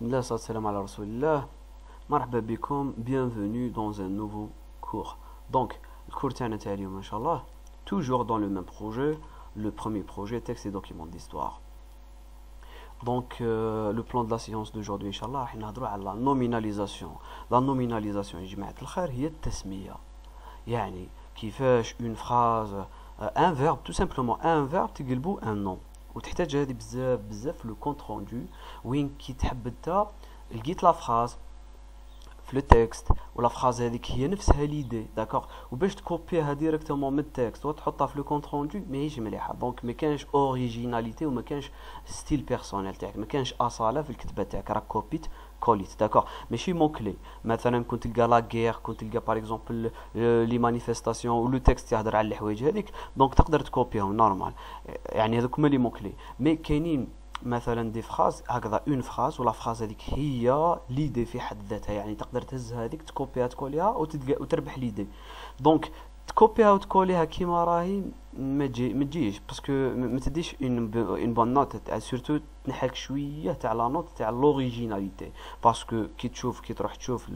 Bismillah, salam ala rasoulillah. Marhaba bikoum, bienvenue dans un nouveau cours. Donc, le cours tient à l'heure, Inch'Allah, toujours dans le même projet, le premier projet, texte et documents d'histoire. Donc, le plan de la séance d'aujourd'hui, Inch'Allah, on va la nominalisation. La nominalisation, c'est التسمية. يعني كيفاش une phrase, un verbe, tout simplement un verbe تقلبو un nom. وتحتاج هذه بزاف لو كونت روندو وين كي تحب انت لقيت لا فراز في لو تكست ولا فراز هذيك هي نفسها ليدي داكوغ وباش تكوبيها ديريكتومون من التكست وتحطها في لو كونت روندو ماهيش مليحه دونك ما كانش اوريجيناليتي وما كانش ستيل بيرسونيل تاعك ما كانش اصاله في الكتابه تاعك راك كوبيت كوليت داكوغ ماشي مون كلي مثلا كنت تلقى لا غير كنت تلقى باغ اكزومبل لي مانيفيستاسيون ولو تكست يهضر على الحوايج هذيك دونك تقدر تكوبيهم نورمال يعني هذوك هما لي مون كلي مي كاينين مثلا دي فراز هكذا اون فراز ولا فراز هذيك هي ليدي في حد ذاتها يعني تقدر تهزها هذيك تكوبيها تكوليها وتربح ليدي دونك تكوبيها وتكوليها كيما راهي ما تجيش باسكو ما تديش اون بون نوت سورتو تنحك شويه تاع لا نوت تاع لوريجيناليتي باسكو كي تروح تشوف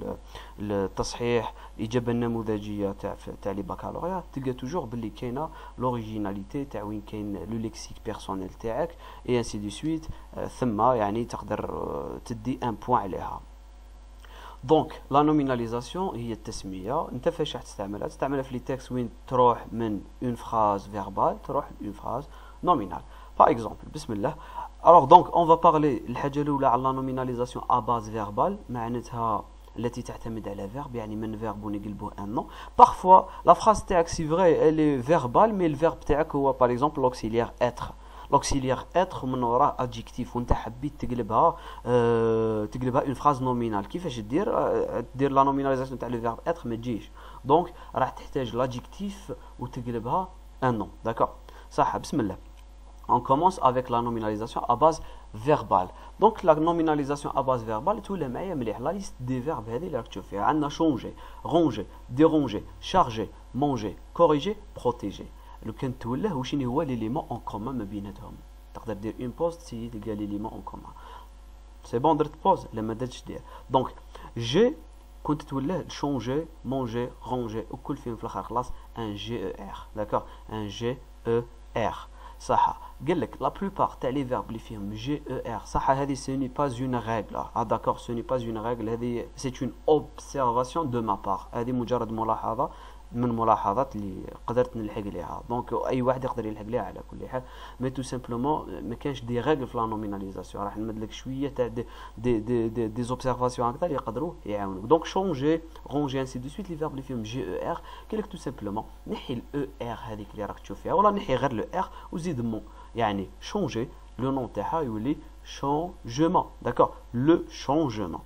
التصحيح الاجابه النموذجيه تاع لي بكالوريا تلقى توجور باللي كاينه لوريجيناليتي تاع وين كاين لو ليكسيك بيرسونيل تاعك اي انسي دي سويت ثم يعني تقدر تدي ان بوين عليها دونك لا نوميناليزاسيون هي التسميه انت فاش راح تستعملها في لي تكست وين تروح من اون فراز فيربال تروح اون فراز نومينال باغ اكزومبل بسم الله alors donc on va parler الحاجه الاولى على لا نوميناليزاسيون ا باز فيربال معناتها التي تعتمد على فيرب يعني من فيرب ونقلبوه ان نو parfois la phrase تاعك سي فري elle est verbale mais الفيرب تاعك هو باغ اكزومبل l'auxiliaire être l'auxiliaire être من وراه adjectif وانت حبيت تقلبها اون فراز نومينال كيفاش دير لا نوميناليزاسيون تاع لو فيرب être ما تجيش دونك راح تحتاج l'adjectif وتقلبها ان نو داكور صح بسم الله on commence avec la nominalisation à base verbale donc la nominalisation à base verbale تولى معايا مليح لا ليست دي فيرب هذه اللي راك تشوف فيها عندنا changer ranger déranger charger manger corriger protéger لو كان تولاه وشنو هو ليليمون اون كومون ما بيناتهم تقدر دير اون بوز تسيي تلقى ليليمون اون كومون سي بون درت بوز لا ما درتش دير دونك جي كنت تولاه شونجي مونجي رونجي وكل فيهم في الاخر خلاص ان جي او ار داكوغ ان جي او ار صح قال لك لا بلوبار تاع لي فيرب اللي فيهم جي او ار صح هذه سي ني با اون ريغل داكوغ سي ني با اون ريغل هذه سي اون اوبسيرفاسيون دو ما بار هذه مجرد ملاحظه من ملاحظات اللي قدرت نلحق ليها دونك اي واحد يقدر يلحق ليها على كل حال مي تو سامبلومون ما كانش دي ريغل في لا نوميناليزاسيون راح نمد لك شويه تاع دي اوبسيرفاسيون هكذا اللي يقدروا يعاونوك دونك شونجي رونجي انسي دو سويت لي فيرب اللي فيهم جي او ار قال لك تو سامبلومون نحي الاو ار هذيك اللي راك تشوف فيها ولا نحي غير لو ار وزيد مون يعني شونجي لو نون تاعها يولي شونجمون داكور لو شونجمون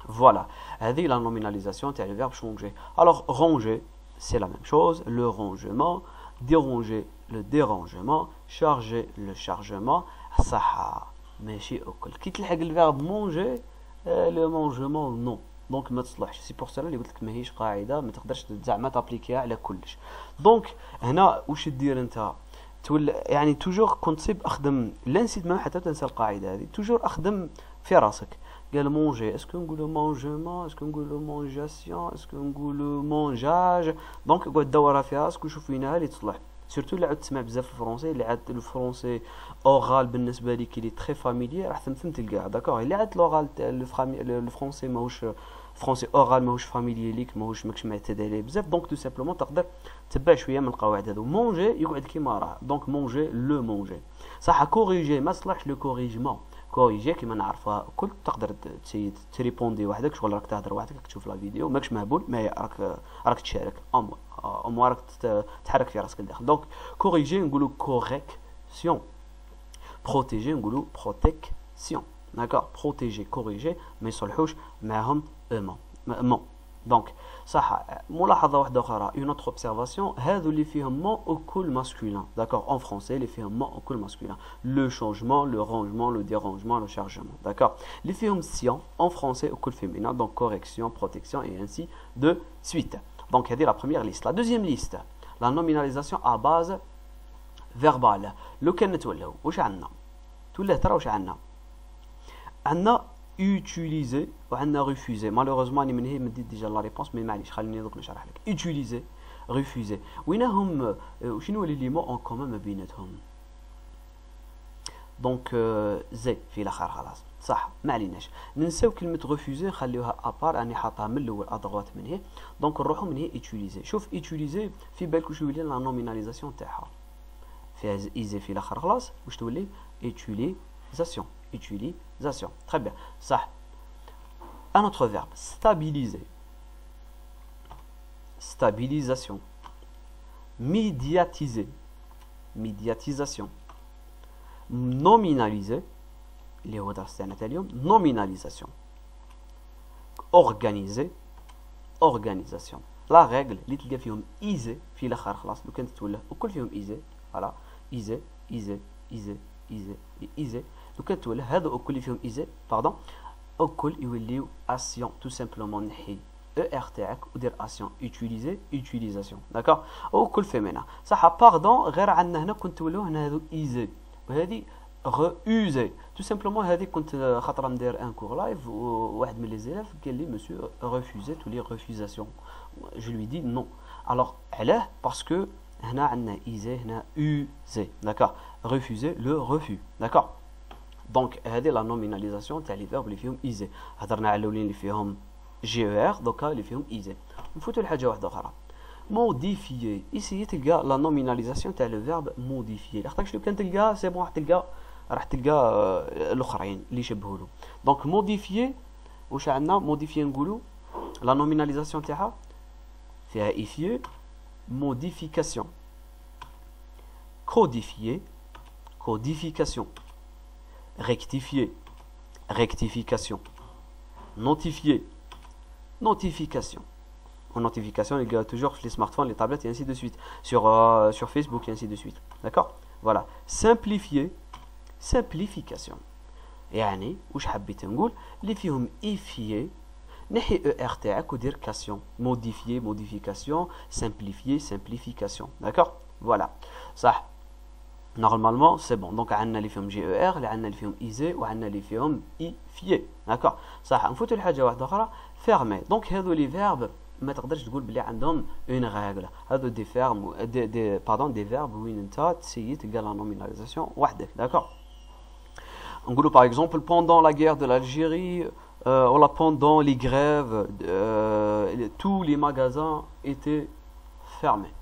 فوالا هذه لا نوميناليزاسيون تاع لو فيرب شونجي الوغ رونجي c'est la même chose, le rangement, déranger, le dérangement, charger, le chargement, صح ماشي أكل كي تلحق الفيرب manger le mangement non دونك ما تصلحش سي بور سالا اللي قلت لك ماهيش قاعده ما تقدرش زعما تابليكيها على كلش دونك هنا واش دير انت يعني توجور كنت تصيب اخدم لا نسيت ما حتى تنسى القاعده هذه توجور اخدم في راسك قال مونجي اسكو نقولوا مونجمون اسكو نقولوا مونجاسيون اسكو نقولوا مونجاج دونك قعد دورها في راسك وشوف وينها اللي تصلح سورتو اللي عاد تسمع بزاف الفرونسي اللي عاد الفرونسي اورال بالنسبه ليك اللي تري فاميلي راح ثمثم تلقاها داكوغ اللي عاد لوغال الفرونسي ماهوش فرونسي اورال ماهوش فاميلي ليك ماكش معتاد عليه بزاف دونك تو سامبلومون تقدر تبع شويه من القواعد هذو مونجي يقعد كيما راه دونك مونجي لو مونجي صح كوريجي ما صلحش لو كوريجمون كوريجي كيما نعرفها كل تقدر تريبوندي وحدك شغل راك تهضر وحدك تشوف لا فيديو ماكش مهبول ما راك تشارك ام راك تحرك في راسك الداخل دونك كوريجي نقولوا كوريكسيون بروتيجي نقولوا بروتيكسيون داكوغ بروتيجي كوريجي ما يصلحوش معاهم مون دونك صح ملاحظه واحده اخرى اون اوتر اوبسيرفاسيون هذو اللي فيهم مون او كل ماسكولين داكوغ اون فرونسي اللي فيهم مون او كل ماسكولين لو شونجمون لو رانجمون لو ديرانجمون لو شارجمون داكوغ اللي فيهم سيون اون فرونسي او كل فيمينين دونك كوريكسيون بروتيكسيون اي انسي دو سويت دونك هذه لا بروميير ليست لا دوزيام ليست لا نوميناليزاسيون ا باز فيربال لو كان نتولوا واش عندنا تولى ترى واش عندنا utiliser وعندنا refuser. Malheureusement أنا من هي مديت ديجا لا ريبونس مي معليش خليني دوك نشرح لك. utiliser refuser وينهم وشنو لي مو اون كومون ما بيناتهم. دونك زي في الاخر خلاص صح ما عليناش ننساو كلمه ريفوزي نخليوها ابار راني حاطها من الاول ادغوات من هي. دونك نروحو من هي utiliser. شوف utiliser في بالك واش يولي لا نوميناليزاسيون تاعها فيها ايزي في الاخر خلاص واش تولي utilisation. utilisation très bien صح. un autre verbe stabiliser stabilisation. médiatiser médiatisation. nominaliser اللي هو درس تاعنا تاع اليوم nominalisation. organiser organisation. لا ريغل اللي تلقى فيهم ايزي في الاخر خلاص لو كانت تولى وكل فيهم ايزي فوالا ايزي ايزي ايزي ايزي ايزي لو كانت تولى هذا الكل فيهم ايزي باردون الكل يوليو اسيون تو سامبلومون نحي ار تاعك ودير اسيون utiliser utilisation داكوغ وكل فيمينا صح. باردون غير عندنا هنا كنت تولوا هنا هذو ايزي وهذه غوزي تو سامبلومون. هذه كنت خاطر ندير ان كور لايف وواحد من لي زيلاف قال لي مسيو ريفوزي تولي ريفوزاسيون. جو لوي دي نو. الوغ علاه باسكو هنا عندنا ايزي هنا اوزي داكوغ. ريفوزي لو ريفو داكوغ. دونك هذه لا نوميناليزاسيون تاع لي فيرب اللي فيهم ايزي. هضرنا على الاولين اللي فيهم جي او ار دوكا اللي فيهم ايزي. نفوتوا لحاجه واحده اخرى موديفيي. ايسيي تلقى لا نوميناليزاسيون تاع لو فيرب موديفيي لاخاطش لو كان تلقى سي بون راح تلقى الاخرين اللي يشبهوا له. دونك موديفيي واش عندنا موديفيي نقولوا لا نوميناليزاسيون تاعها فيها ايفيي موديفيكاسيون كوديفيي كوديفيكاسيون rectifier rectification notifier notification. En notification il y a toujours les smartphones, les tablettes et ainsi de suite sur Facebook et ainsi de suite d'accord. voilà simplifier simplification يعني واش حبيت نقول اللي فيهم ايفيي نحي او ار تاعك ودير كاسيون modifier modification simplifier simplification d'accord. voilà صح normalement c'est bon. donc عندنا اللي فيهم جي او ار اللي عندنا اللي فيهم ايزي وعندنا اللي فيهم ايفيي داكوغ صح. نفوتوا لحاجه واحده اخرى فيرمي. دونك هذو لي فيرب ما تقدرش تقول بلي عندهم اون ريغل. هذو دي فيرم دي باردون دي فيرب وين انت تسيي تلقى لا نوميناليزاسيون وحدك داكوغ. نقولوا باغ اكزومبل pendant la guerre de l'Algérie ou pendant les grèves tous les magasins étaient fermés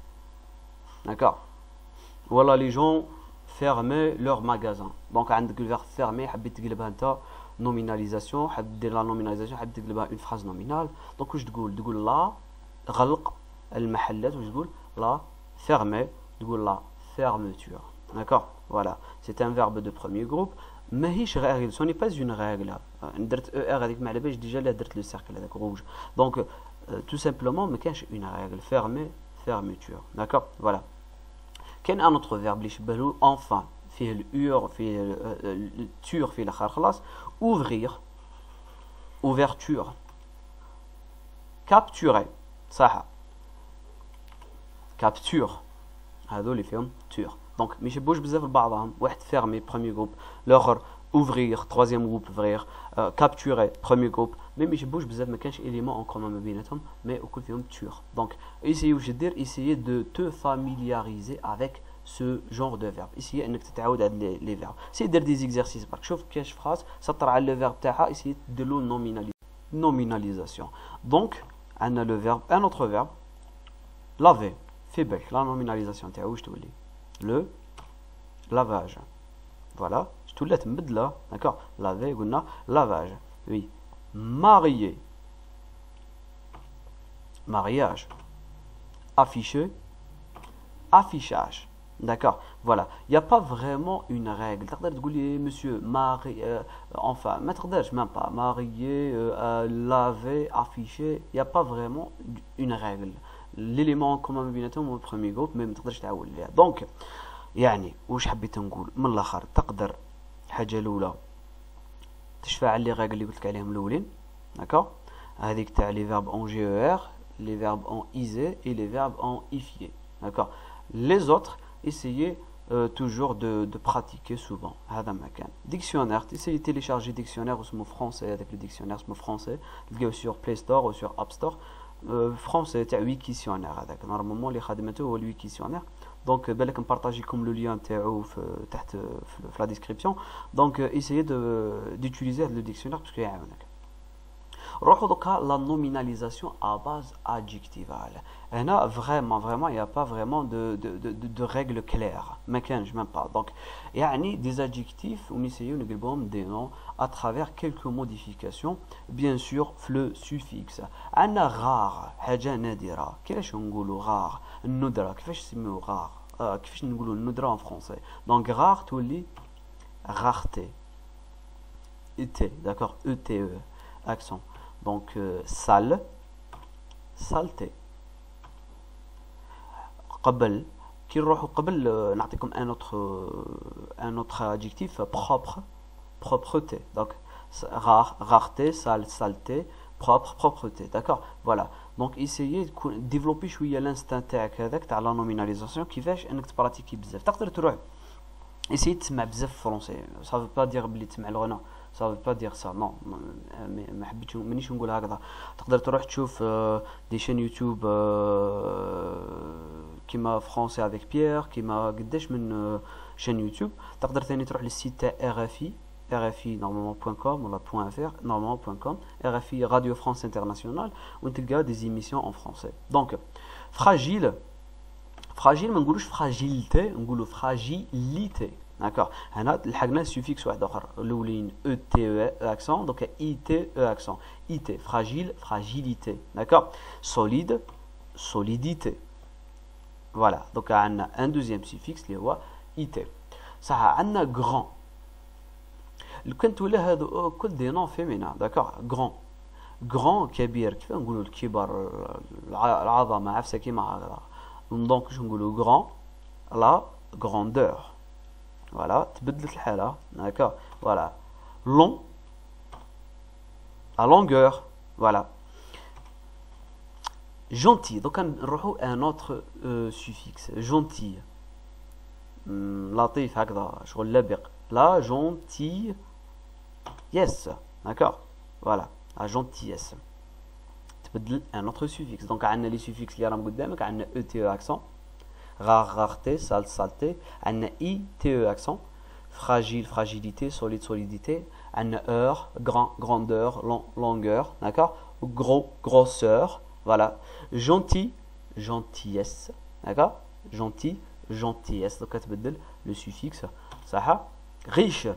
d'accord. voilà les gens fermer leur magasin. donc عندك الفيرب fermer حبيت تقلبها انت nominalisation حاب دير لا nominalisation حاب تقلبها une phrase nominale. donc واش تقول لا غلق المحلات واش تقول لا fermer تقول لا fermeture d'accord. voilà c'est un verbe de premier groupe ماهيش ريغل سوني با اون ريغل. درت او ار هذيك ما على باليش ديجا لا درت لو سيركل هذاك روج. donc tout simplement ما كانش une règle fermer fermeture d'accord. voilà كاين ان اوتر فيرب اللي يشبه له enfin فيه الأور فيه التور في الاخر خلاص. ouvrir ouverture capturer صح capture هذو اللي فيهم تور. دونك ما يشبهوش بزاف لبعضهم. واحد فيرمي بروميير جروب الاخر ouvrir troisième groupe ouvrir capturer premier groupe mais ما يشبهوش بزاف ما كانش élément en commun ما بيناتهم mais وكل فيهم تور. دونك essayez واش دير essayez de te familiariser avec ce genre de verbe. essayez انك تتعود على لي فيرب. essayez دير دي زيكزارسيس برك شوف كاش فراس سطر على لو فيرب تاعها essayez دير له nominalisation. دونك عندنا لو فيرب ان اوتر فيرب laver في بالك لا nominalisation تاعو واش تولي لو lavage. voilà تولات مبدله داكوغ. لافي قلنا لافاج وي. marier mariage afficher affichage d'accord. voilà il n'y a pas vraiment une règle. تقدر تقول لي monsieur mari enfin ما تقدرش même pas marier laver afficher il n'y a pas vraiment une règle. l'élément commun ما بيناتهم هو premier groupe mais ما تقدرش تعول عليها. دونك يعني واش حبيت نقول من الاخر تقدر الحاجه الاولى تشفع على لي ريغل اللي قلت لك عليهم الاولين داكوغ. هذيك تاع لي فيرب اون جي او ار لي فيرب اون ايزي اي لي فيرب اون ايفيي داكوغ. les autres essayez toujours de pratiquer souvent. هذا ما كان. Dictionnaire, essayez de télécharger dictionnaire ou français avec le dictionnaire français, le sur Play Store ou sur App Store. français تاع Wiktionnaire هذاك normalement اللي خدمته هو الويكيسيونير. Donc بالك نبارطاجي لكم لو لين تاعو تحت في la description. Donc essayez d'utiliser le dictionnaire parce qu'il يعاونك. روحوا دوكا la nominalisation à base adjectivale. هنا vraiment il n'y a pas vraiment de règles claires. ما كانش même pas. Donc يعني des adjectifs ونسيو نقلبهم des noms à travers quelques modifications bien sûr في le suffixe. عندنا rare حاجة نادرة. كيفاش نقولوا rare؟ الندرة كيفاش نسميو rare؟ كيفاش نقولوا الندرة en français. Donc rare تولي rareté. ET, d'accord, ETE, accent. Donc sale, saleté. قبل كي نروحوا قبل نعطيكم un autre adjectif propre, propreté. Donc rare, rareté, sale, saleté, propre, propreté. D'accord. Voilà. Donc essayez de développer شويه l'instinct تاعك هذاك تاع la nominalisation كيفاش انك تبراتيكي بزاف. تقدر تروح essayez تسمع بزاف فرونسي. ça veut pas dire بلي تسمع الغنى. ça veut pas dire ça non ما حبيتش مانيش نقول هكذا. تقدر تروح تشوف دي شين يوتيوب كيما فرونسي افيك بيير كيما قداش من شين يوتيوب. تقدر ثاني تروح للسيت تاع RFI normalement.com ولا .fr normalement.com RFI Radio France Internationale وتلقى des émissions en français. donc fragile ما نقولوش fragilité نقولوا fragilité. d'accord. هنا لحقنا السوفيكس واحد اخر الاولين ETE accent donc ITE accent IT fragile fragilité. d'accord. solide solidité. voilà donc عندنا un deuxième suffixe اللي هو IT. صح. عندنا grand لو كان تولي هادو كل دي نون فيمينا. d'accord. grand كبير كيف نقولوا الكبر العظمه عفسه كيما هكذا. دونك شنو نقولوا grand la grandeur. voilà تبدلت الحاله. d'accord. voilà long la longueur. voilà gentil. donc نروحوا un autre suffixe gentil لطيف هكذا شغل لبق. la gentille yes. d'accord. voilà la gentillesse تبدل un autre suffixe. donc عندنا لي سوفيكس اللي راهم قدامك. عندنا ETE accent rare rareté sale saleté. عندنا ITE accent fragile fragilité solide solidité. عندنا heure grand grandeur longueur. d'accord. gros grosseur. voilà gentil gentillesse. d'accord. gentil gentillesse. donc تبدل le suffixe. صح. riche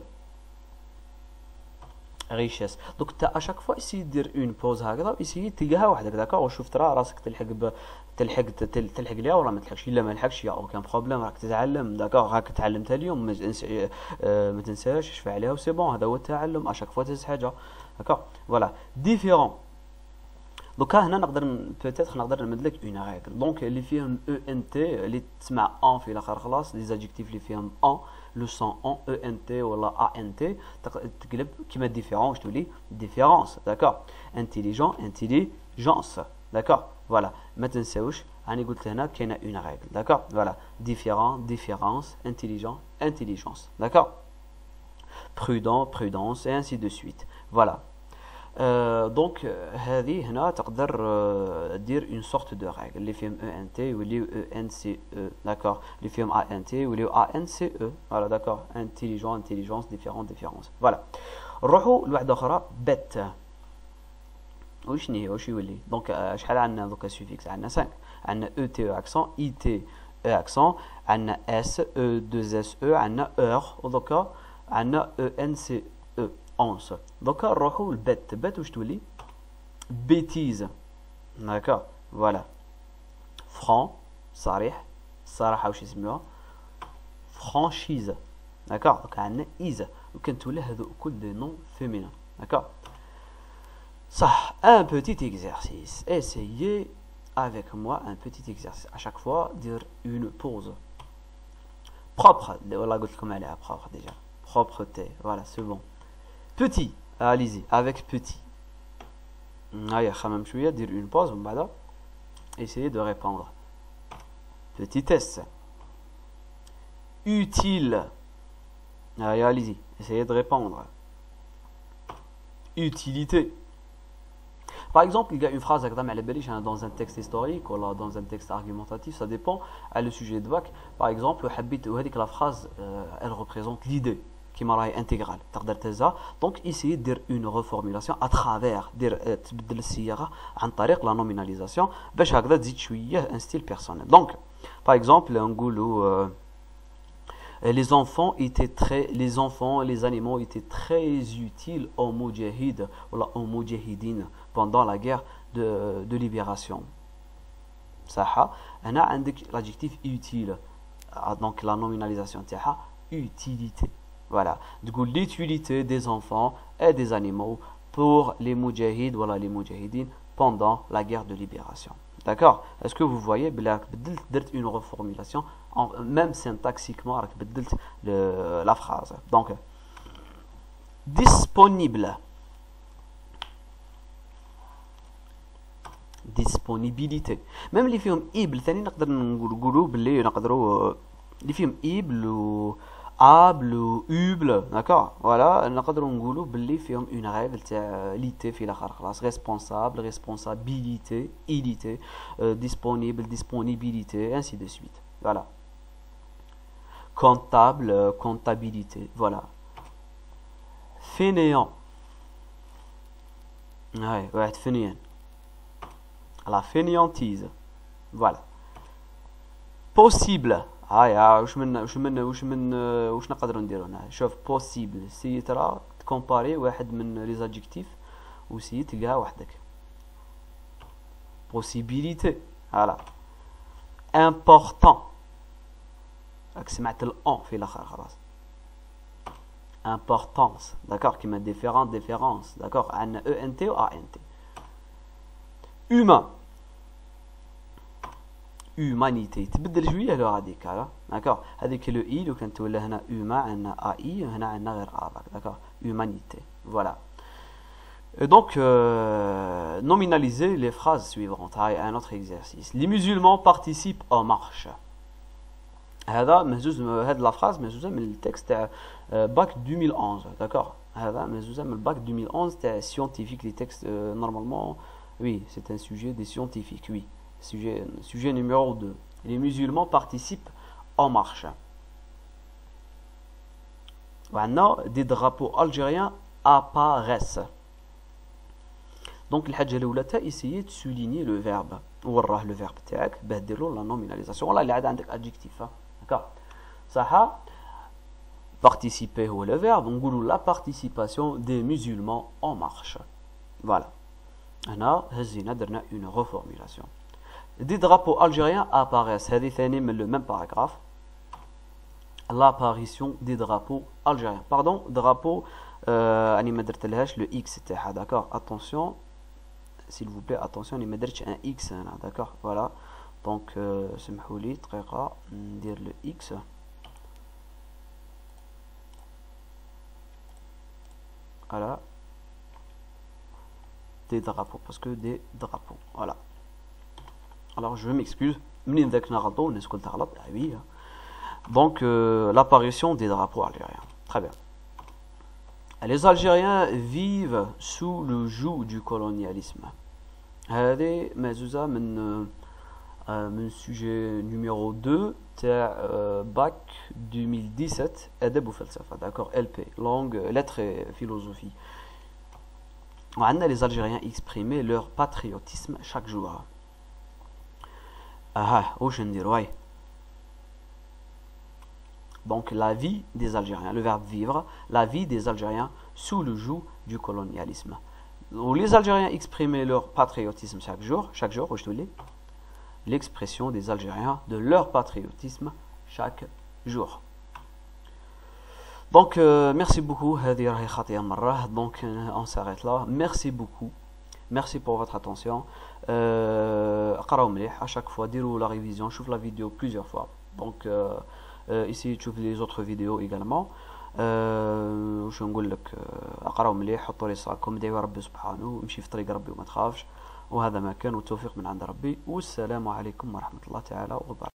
richesse. donc تا اشاك فوا اسي دير اون بوز هكذا اسي تلقاها وحدك. داكوغ وشوف ترى راسك تلحق ليها ولا ما تلحقش. الا ما لحقش يا اوكان بروبليم راك تتعلم. داكوغ راك تعلمتها اليوم ما تنساش شفع عليها وسي بون. هذا هو التعلم اشاك فوا تهز حاجه. داكوغ. فوالا ديفيرون. دوكا هنا نقدر بوتيتر نقدر نمد لك اون ريغل. دونك اللي فيهم ENT اللي تسمع ان في الاخر خلاص لي زادجيكتيف اللي فيهم ان لو سون ان ENT ولا ANT تقلب كيما ديفيرون واش تولي ديفيرونس. داكوغ. انتيليجون انتيليجونس. داكوغ. فوالا ما تنساوش راني قلت هنا كاينه اون ريغل. داكوغ. فوالا ديفيرون ديفيرونس انتيليجون انتيليجونس. داكوغ. prudent prudence et ainsi de suite. voilà. دونك هذه هنا تقدر دير اون سورت دو ريغل اللي فيهم ENT يوليو ENCE. داكوغ. اللي فيهم ANT يوليو ANCE. فوالا داكوغ. انتيليجون انتيليجونس ديفيرون ديفيرونس. فوالا. نروحوا لواحده اخرى بت. وشني هي واش يولي. دونك شحال عندنا دوكا سوفيكس. عندنا 5. عندنا ETE accent ITE accent. عندنا S E2SE. عندنا heure ودوكا عندنا ENCE once. دوكا نروحوا البت. بت واش تولي بيتيز. داكوغ. فوالا فران صريح الصراحه واش يسميوها فرانشيز. داكوغ. دوكا عندنا ايز وكان تولي هذو كل دي نون فيمينا. داكوغ. صح. un petit exercice. essayez avec moi un petit exercice. à chaque fois dire une pause propre. والله قلت لكم عليها propre déjà. propreté. voilà c'est bon. petit. allez-y avec petit. هيا خمم شويه دير une pause ومن بعد essayez de répondre. petitesse utile. Allez-y, essayez de répondre. Utilité. Par exemple, il y a une phrase dans un texte historique ou dans un texte argumentatif, ça dépend à le sujet de bac. Par exemple, la phrase, elle représente l'idée qui est intégrale. Donc, essayez de dire une reformulation à travers la nominalisation, un style personnel. Donc, par exemple, les enfants, les animaux étaient très utiles aux moudjahid ou aux moudjahidines pendant la guerre de libération. Ça, on a l'adjectif utile, donc la nominalisation, utilité. Voilà, l'utilité des enfants et des animaux pour les moudjahid ou les moudjahidines pendant la guerre de libération. D'accord? Est-ce que vous voyez une reformulation, même syntaxiquement, la phrase. Donc, disponible. Disponibilité. Même les films ible, les films ible ou able ou uble, d'accord? Voilà, nous les films une règle, l'ité, responsable, responsabilité, ilité, disponible, disponibilité, ainsi de suite. Voilà. Comptable, comptabilité, voilà. Fainéant. Ouais, fainéant. La fainéantise. Voilà. Possible. واش نقدروا نديروا هنا شوف possible سي ترى تكومباري واحد من لي زادجيكتيف وسي تلقاها وحدك possibilité فوالا important راك سمعت الان في الاخر خلاص importance d'accord كيما différence d'accord عندنا ENT و ANT humain humanité تبدل شويه لو هذيك داكور هذيك لو اي لو كانت تولى هنا humain عندنا اي هنا عندنا غير افاك داكور humanité voilà et donc nominaliser les phrases suivantes un autre exercice les musulmans participent aux marches هذا مهزوز هذه لا phrase مهزوزه من التكست تاع باك 2011 داكور هذا مهزوزه من الباك 2011 تاع scientifique les textes normalement oui c'est un sujet des scientifiques oui Sujet numéro 2. Les musulmans participent en marche. Maintenant, des drapeaux algériens apparaissent. Donc, essayez de souligner le verbe. Le verbe تاعك بهديروا la nominalisation. Voilà, il y a un adjectif. D'accord. Ça, participer ou le verbe. On dit la participation des musulmans en marche. Voilà. On a une reformulation. Des drapeaux algériens apparaissent. C'est le même paragraphe. L'apparition des drapeaux algériens. Pardon, drapeau, le X, d'accord. Attention, s'il vous plaît, attention, il me un X, d'accord. Voilà. Donc, c'est dire le X. Voilà. Des drapeaux, parce que des drapeaux. Voilà. Alors je m'excuse. Donc l'apparition des drapeaux algériens. Très bien. Les Algériens vivent sous le joug du colonialisme. هذه مهزوزة من sujet numéro 2 تاع bac 2017 أدب وفلسفة d'accord LP langue lettres et philosophie. وعندنا les Algériens exprimer leur patriotisme chaque jour. Donc la vie des Algériens, le verbe vivre, la vie des Algériens sous le joug du colonialisme. Où les Algériens exprimaient leur patriotisme chaque jour, l'expression des Algériens de leur patriotisme chaque jour. Donc merci beaucoup, donc on s'arrête là, merci beaucoup. Merci pour votre attention. À chaque fois, direz la révision, je la vidéo plusieurs fois. Donc, essayez de trouver les autres vidéos également. Je نقول لك اقراو مليح حطوا لي صاكم دعوا ربي سبحانه ومشي في طريق ربي وما تخافش وهذا ما كان والتوفيق من عند ربي والسلام عليكم ورحمة الله تعالى وبركاته.